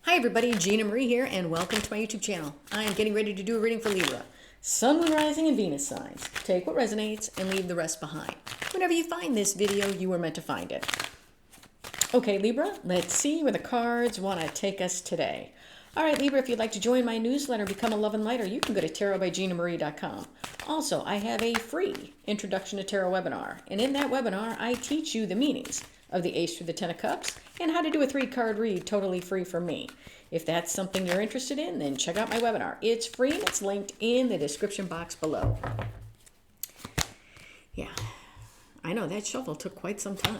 Hi everybody, Gina Marie here, and welcome to my YouTube channel. I am getting ready to do a reading for Libra. Sun, Moon, Rising, and Venus signs. Take what resonates and leave the rest behind. Whenever you find this video, you were meant to find it. Okay, Libra, let's see where the cards want to take us today. All right, Libra, if you'd like to join my newsletter, become a love and lighter, you can go to tarotbyginamarie.com. Also, I have a free Introduction to Tarot webinar, and in that webinar, I teach you the meanings of the Ace through the Ten of Cups and how to do a 3-card read totally free from me. If that's something you're interested in, then check out my webinar. It's free and it's linked in the description box below. Yeah, I know that shuffle took quite some time.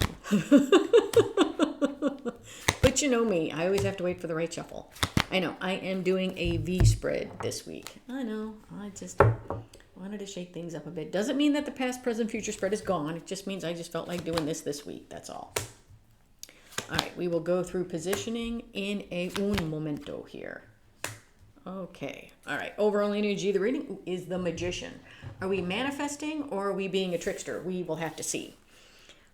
But you know me, I always have to wait for the right shuffle. I know, I am doing a V spread this week. I know, I just wanted to shake things up a bit. Doesn't mean that the past, present, future spread is gone. It just means I just felt like doing this week, that's all. All right, we will go through positioning in un momento here. Okay, all right, overall energy of the reading is the Magician. Are we manifesting or are we being a trickster? We will have to see.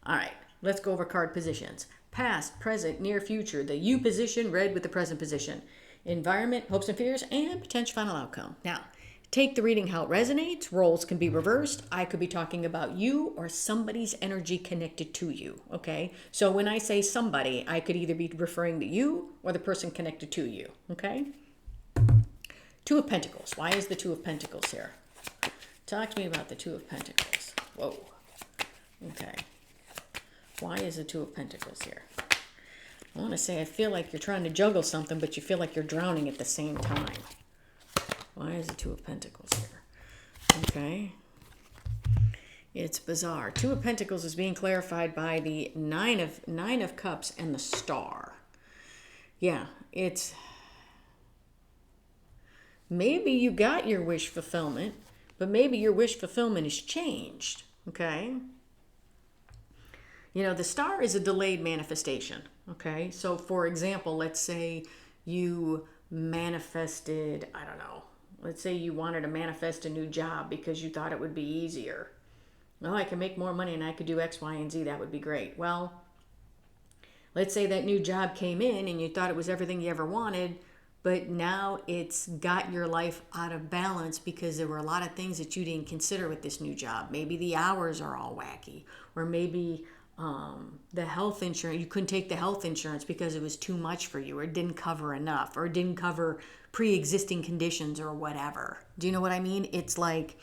All right, let's go over card positions. Past, present, near future, the U position read with the present position. Environment, hopes and fears, and potential final outcome. Now, take the reading how it resonates. Roles can be reversed. I could be talking about you or somebody's energy connected to you, okay? So when I say somebody, I could either be referring to you or the person connected to you, okay? Two of Pentacles. Why is the Two of Pentacles here? Talk to me about the Two of Pentacles. Whoa. Okay. Why is the Two of Pentacles here? I want to say I feel like you're trying to juggle something, but you feel like you're drowning at the same time. Why is the Two of Pentacles here? Okay. It's bizarre. Two of Pentacles is being clarified by the Nine of Cups and the Star. Yeah, it's... Maybe you got your wish fulfillment, but maybe your wish fulfillment is changed, okay? You know, the Star is a delayed manifestation, okay? So, for example, let's say you manifested, I don't know, let's say you wanted to manifest a new job because you thought it would be easier. Well, I can make more money and I could do X, Y, and Z. That would be great. Well, let's say that new job came in and you thought it was everything you ever wanted, but now it's got your life out of balance because there were a lot of things that you didn't consider with this new job. Maybe the hours are all wacky, or maybe the health insurance, you couldn't take the health insurance because it was too much for you, or it didn't cover enough, or it didn't cover pre-existing conditions or whatever. Do you know what I mean? It's like,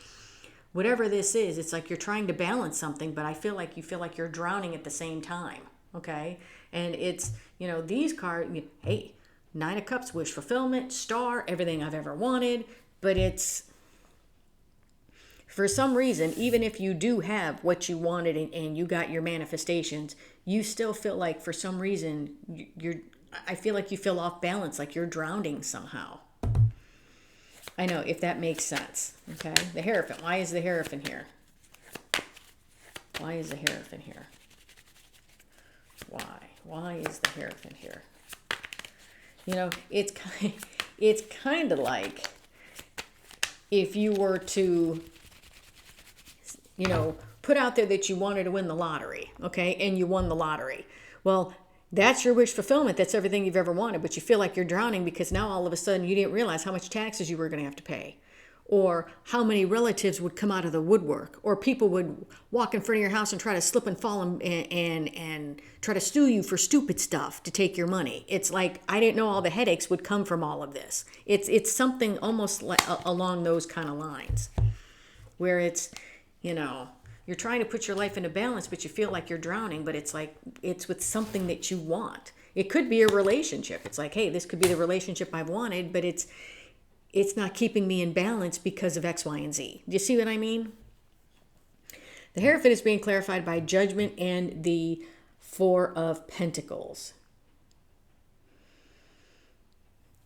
whatever this is, it's like you're trying to balance something, but I feel like you feel like you're drowning at the same time, okay? And it's, you know, these cards, hey, Nine of Cups, wish fulfillment, Star, everything I've ever wanted, but it's, for some reason, even if you do have what you wanted and you got your manifestations, you still feel like for some reason I feel like you feel off balance, like you're drowning somehow. I know, if that makes sense. Okay, the hierophant. Why is the hierophant here? Why is the hierophant here? Why is the hierophant here? You know, it's kind of like if you were to, you know, put out there that you wanted to win the lottery, okay, and you won the lottery. Well, that's your wish fulfillment. That's everything you've ever wanted, but you feel like you're drowning because now all of a sudden you didn't realize how much taxes you were going to have to pay, or how many relatives would come out of the woodwork, or people would walk in front of your house and try to slip and fall and try to sue you for stupid stuff to take your money. It's like, I didn't know all the headaches would come from all of this. It's something almost like along those kind of lines, where it's, you know, you're trying to put your life into balance, but you feel like you're drowning, but it's like, it's with something that you want. It could be a relationship. It's like, hey, this could be the relationship I've wanted, but it's not keeping me in balance because of X, Y, and Z. Do you see what I mean? The hierophant is being clarified by Judgment and the Four of Pentacles.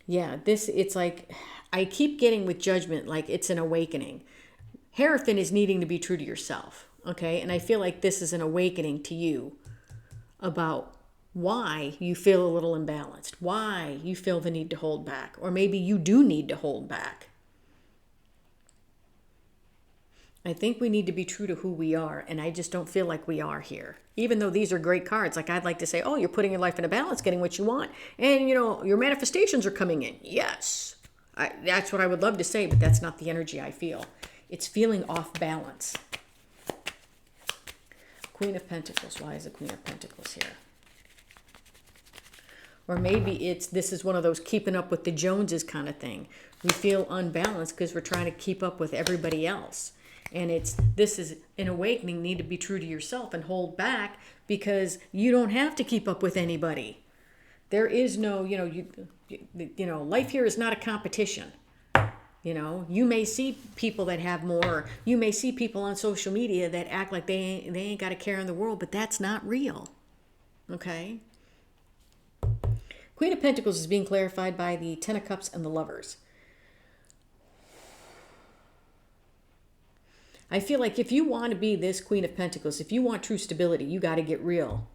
Yeah, it's like, I keep getting with Judgment, like it's an awakening. Hierophant is needing to be true to yourself, okay? And I feel like this is an awakening to you about why you feel a little imbalanced, why you feel the need to hold back, or maybe you do need to hold back. I think we need to be true to who we are, and I just don't feel like we are here. Even though these are great cards, like I'd like to say, oh, you're putting your life in a balance, getting what you want, and your manifestations are coming in. Yes, that's what I would love to say, but that's not the energy I feel. It's feeling off balance. Queen of Pentacles. Why is the Queen of Pentacles here? Or maybe this is one of those keeping up with the Joneses kind of thing. We feel unbalanced because we're trying to keep up with everybody else. And this is an awakening. Need to be true to yourself and hold back, because you don't have to keep up with anybody. There is no, life here is not a competition. You may see people that have more. You may see people on social media that act like they ain't got a care in the world, but that's not real. Okay? Queen of Pentacles is being clarified by the Ten of Cups and the Lovers. I feel like if you want to be this Queen of Pentacles, if you want true stability, you got to get real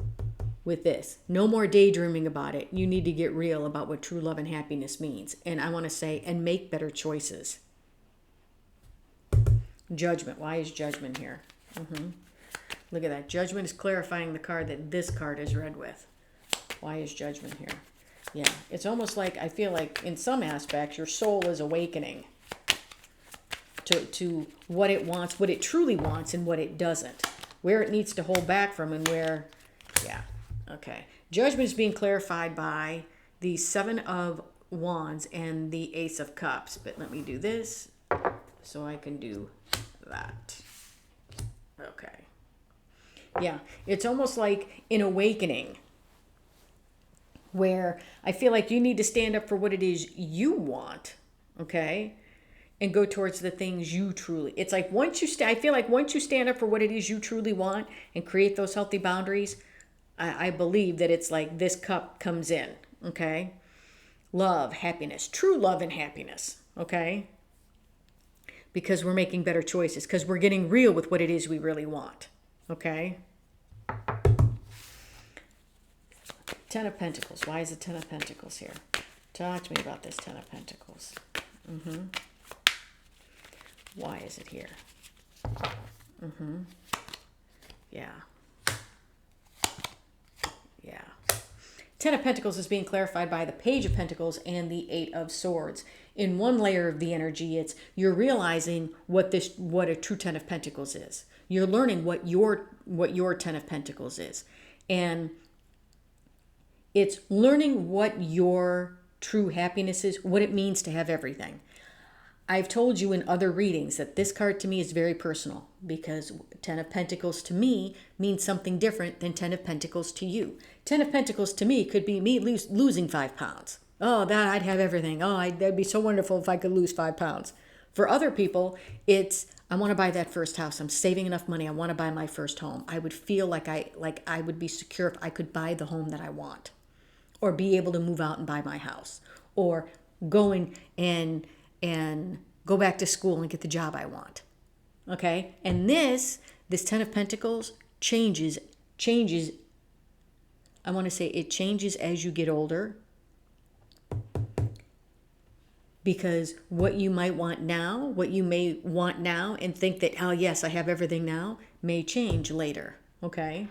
with this. No more daydreaming about it. You need to get real about what true love and happiness means. And I want to say, and make better choices. Judgment. Why is Judgment here? Look at that. Judgment is clarifying the card that this card is read with. Why is Judgment here? Yeah, it's almost like, I feel like in some aspects, your soul is awakening to what it wants, what it truly wants, and what it doesn't. Where it needs to hold back from, and where, yeah. Okay. Judgment is being clarified by the Seven of Wands and the Ace of Cups. But let me do this so I can do that. Okay. Yeah. It's almost like an awakening where I feel like you need to stand up for what it is you want. Okay. And go towards the things you truly. It's like I feel like once you stand up for what it is you truly want and create those healthy boundaries, I believe that it's like this cup comes in, okay? Love, happiness, true love and happiness, okay? Because we're making better choices, because we're getting real with what it is we really want, okay? Ten of Pentacles. Why is the Ten of Pentacles here? Talk to me about this Ten of Pentacles. Why is it here? Yeah. Yeah. Ten of Pentacles is being clarified by the Page of Pentacles and the Eight of Swords. In one layer of the energy, you're realizing what a true Ten of Pentacles is. You're learning what your Ten of Pentacles is. And it's learning what your true happiness is, what it means to have everything. I've told you in other readings that this card to me is very personal, because Ten of Pentacles to me means something different than Ten of Pentacles to you. Ten of Pentacles to me could be me losing 5 pounds. Oh, that I'd have everything. Oh, that'd be so wonderful if I could lose 5 pounds. For other people, it's, I want to buy that first house. I'm saving enough money. I want to buy my first home. I would feel like I would be secure if I could buy the home that I want, or be able to move out and buy my house, or going and go back to school and get the job I want. Okay? And this Ten of Pentacles changes. I want to say it changes as you get older. Because what you might want now, what you may want now and think that, oh yes, I have everything now, may change later. Okay?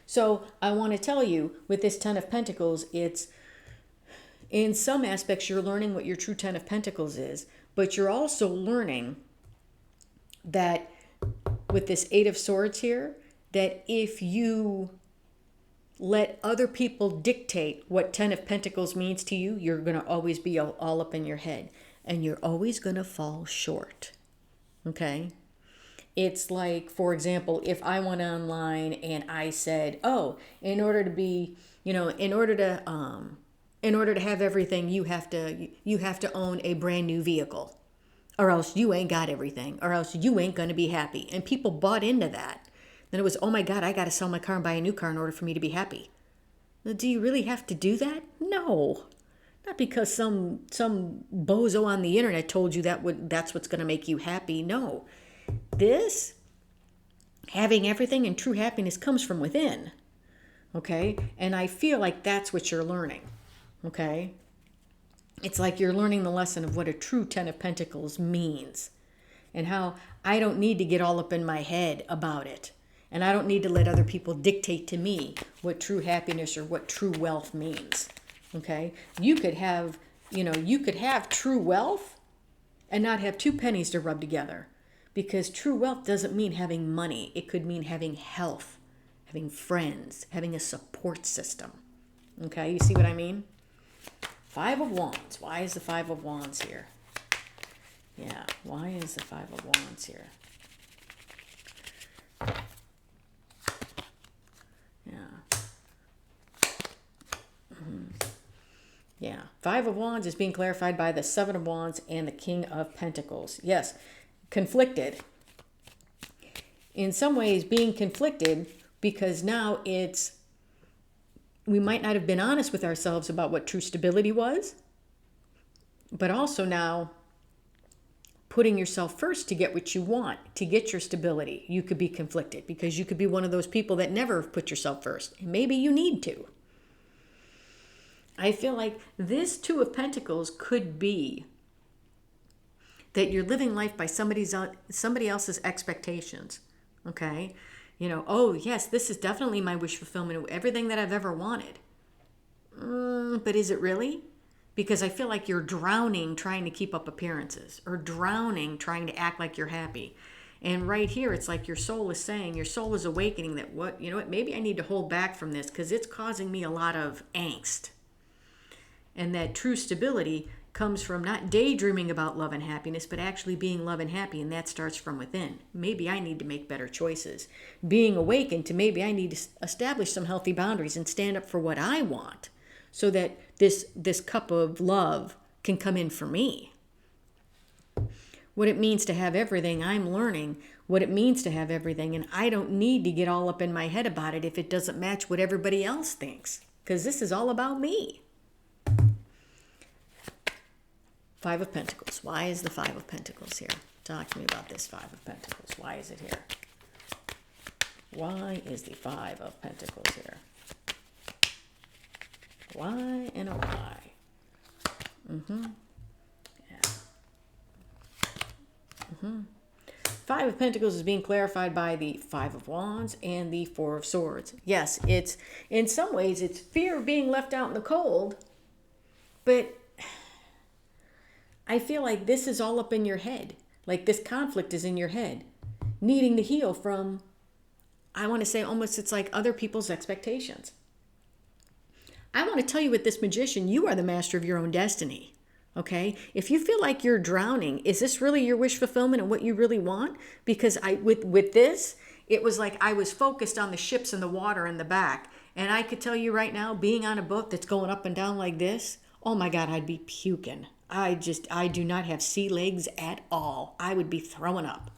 So I want to tell you, with this Ten of Pentacles, it's, in some aspects, you're learning what your true Ten of Pentacles is, but you're also learning that with this Eight of Swords here, that if you let other people dictate what Ten of Pentacles means to you, you're going to always be all up in your head, and you're always going to fall short. Okay? It's like, for example, if I went online and I said, oh, in order to have everything, you have to own a brand new vehicle, or else you ain't got everything, or else you ain't going to be happy. And people bought into that. Then it was, oh my God, I got to sell my car and buy a new car in order for me to be happy. Well, do you really have to do that? No. Not because some bozo on the internet told you that's what's going to make you happy. No. This, having everything and true happiness, comes from within. Okay? And I feel like that's what you're learning. Okay? It's like you're learning the lesson of what a true Ten of Pentacles means. And how I don't need to get all up in my head about it. And I don't need to let other people dictate to me what true happiness or what true wealth means. Okay? You could have true wealth and not have two pennies to rub together. Because true wealth doesn't mean having money. It could mean having health, having friends, having a support system. Okay? You see what I mean? Five of Wands. Why is the Five of Wands here? Yeah, why is the Five of Wands here? Yeah, Five of Wands is being clarified by the Seven of Wands and the King of Pentacles. Yes, conflicted. In some ways, being conflicted because now we might not have been honest with ourselves about what true stability was, but also now putting yourself first to get what you want, to get your stability. You could be conflicted because you could be one of those people that never put yourself first. And maybe you need to. I feel like this Two of Pentacles could be that you're living life by somebody else's expectations. Okay? Oh, yes, this is definitely my wish fulfillment, everything that I've ever wanted. But is it really? Because I feel like you're drowning trying to keep up appearances or drowning trying to act like you're happy. And right here, it's like your soul is saying, your soul is awakening that maybe I need to hold back from this because it's causing me a lot of angst. And that true stability comes from not daydreaming about love and happiness, but actually being love and happy, and that starts from within. Maybe I need to make better choices. Being awakened to maybe I need to establish some healthy boundaries and stand up for what I want so that this cup of love can come in for me. What it means to have everything, I'm learning what it means to have everything, and I don't need to get all up in my head about it if it doesn't match what everybody else thinks, because this is all about me. Five of Pentacles. Why is the Five of Pentacles here? Talk to me about this Five of Pentacles. Why is it here? Why is the Five of Pentacles here? Why and a why? Yeah. Five of Pentacles is being clarified by the Five of Wands and the Four of Swords. Yes, it's in some ways it's fear of being left out in the cold, but I feel like this is all up in your head. Like this conflict is in your head, needing to heal from, I want to say almost it's like other people's expectations. I want to tell you with this Magician, you are the master of your own destiny. Okay? If you feel like you're drowning, is this really your wish fulfillment and what you really want? Because with this, it was like I was focused on the ships and the water in the back. And I could tell you right now, being on a boat that's going up and down like this, oh my God, I'd be puking. I do not have sea legs at all. I would be throwing up.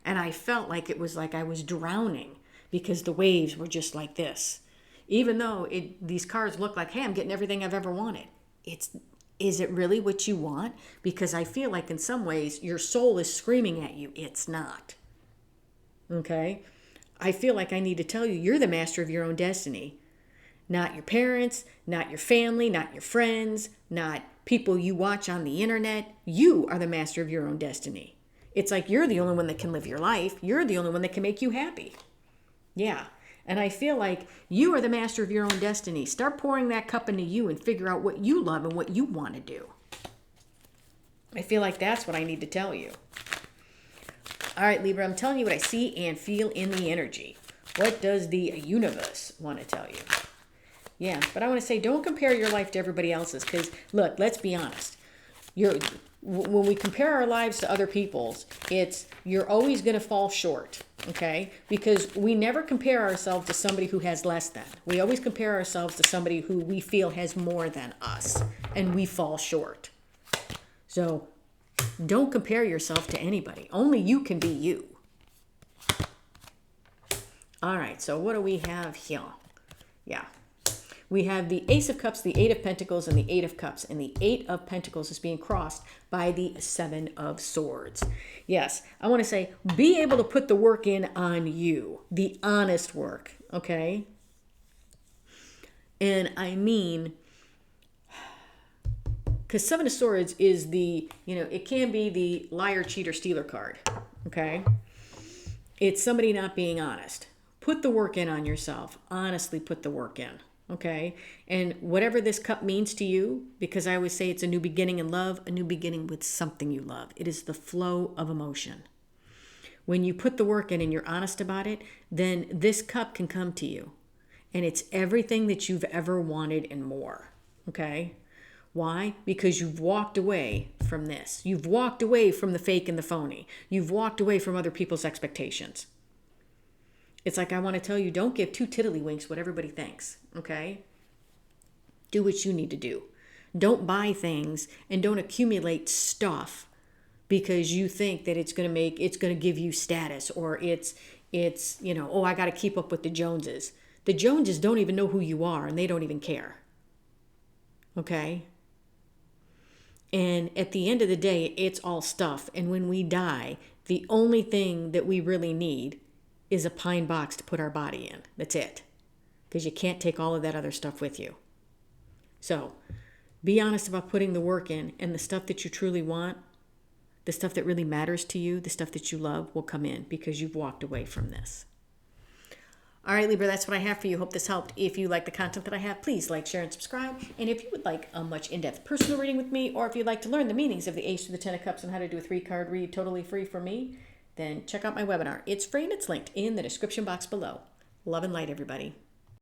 And I felt like it was like I was drowning because the waves were just like this. Even though these cards look like, hey, I'm getting everything I've ever wanted. Is it really what you want? Because I feel like in some ways your soul is screaming at you. It's not. Okay? I feel like I need to tell you, you're the master of your own destiny. Not your parents, not your family, not your friends, not people you watch on the internet. You are the master of your own destiny. It's like you're the only one that can live your life. You're the only one that can make you happy. Yeah. And I feel like you are the master of your own destiny. Start pouring that cup into you and figure out what you love and what you want to do. I feel like that's what I need to tell you. All right, Libra, I'm telling you what I see and feel in the energy. What does the universe want to tell you? Yeah, but I want to say don't compare your life to everybody else's because, look, let's be honest. When we compare our lives to other people's, you're always going to fall short, okay? Because we never compare ourselves to somebody who has less than. We always compare ourselves to somebody who we feel has more than us, and we fall short. So don't compare yourself to anybody. Only you can be you. All right, so what do we have here? Yeah. We have the Ace of Cups, the Eight of Pentacles, and the Eight of Cups. And the Eight of Pentacles is being crossed by the Seven of Swords. Yes, I want to say, be able to put the work in on you. The honest work, okay? And I mean, because Seven of Swords is it can be the liar, cheater, stealer card. okay? It's somebody not being honest. Put the work in on yourself. Honestly, put the work in, okay? And whatever this cup means to you, because I always say it's a new beginning in love, a new beginning with something you love. It is the flow of emotion. When you put the work in and you're honest about it, then this cup can come to you. And it's everything that you've ever wanted and more, okay? Why? Because you've walked away from this. You've walked away from the fake and the phony. You've walked away from other people's expectations. It's like I want to tell you, don't give two tiddlywinks what everybody thinks, okay? Do what you need to do. Don't buy things and don't accumulate stuff because you think that it's going to give you status, or it's oh, I got to keep up with the Joneses. The Joneses don't even know who you are, and they don't even care. Okay? And at the end of the day, it's all stuff. And when we die, the only thing that we really need is a pine box to put our body in. That's it. Because you can't take all of that other stuff with you. So be honest about putting the work in, and the stuff that you truly want, the stuff that really matters to you, the stuff that you love will come in because you've walked away from this. All right, Libra, that's what I have for you. Hope this helped. If you like the content that I have, please like, share, and subscribe. And if you would like a much in-depth personal reading with me, or if you'd like to learn the meanings of the Ace to the Ten of Cups and how to do a 3-card read totally free from me, then check out my webinar. It's free and it's linked in the description box below. Love and light, everybody.